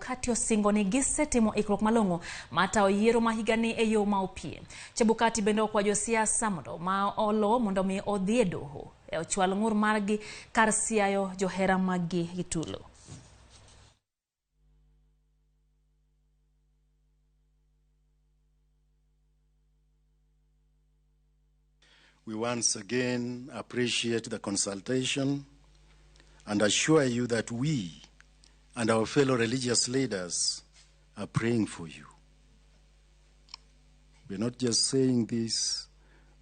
Chebukati osingo ni gisetimo ikruok malong'o matayo yiero ma higani e yo ma opie. Chebukati bende okwajo siasa mondo ma olo mondo mi odhi e doho e ochwal ng'ur margi kar siayo johera maggi gitulo. We once again appreciate the consultation and assure you that we and our fellow religious leaders are praying for you. We're not just saying this,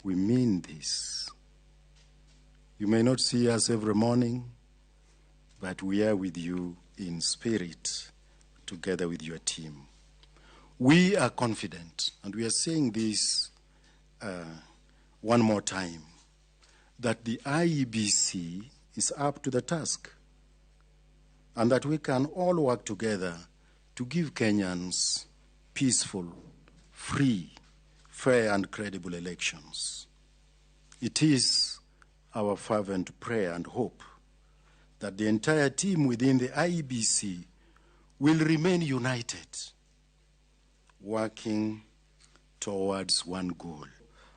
we mean this. You may not see us every morning, but we are with you in spirit, together with your team. We are confident, and we are saying this one more time, that the IEBC is up to the task and that we can all work together to give Kenyans peaceful, free, fair and credible elections. It is our fervent prayer and hope that the entire team within the IEBC will remain united, working towards one goal.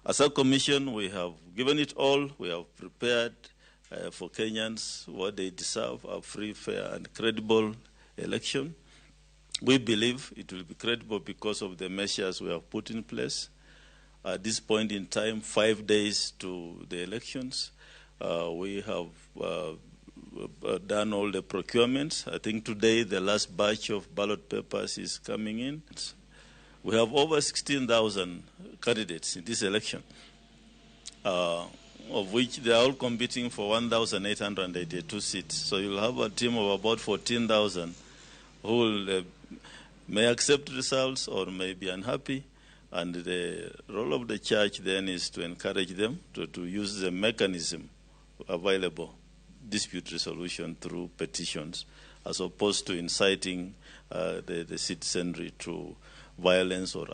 As a commission, we have given it all. We have prepared for Kenyans what they deserve, a free, fair, and credible election. We believe it will be credible because of the measures we have put in place. At this point in time, 5 days to the elections, we have done all the procurements. I think today the last batch of ballot papers is coming in. We have over 16,000 candidates in this election, of which they are all competing for 1,882 seats. So you'll have a team of about 14,000 who will, may accept results or may be unhappy. And the role of the church then is to encourage them to use the mechanism available, dispute resolution through petitions, as opposed to inciting the citizenry to violence or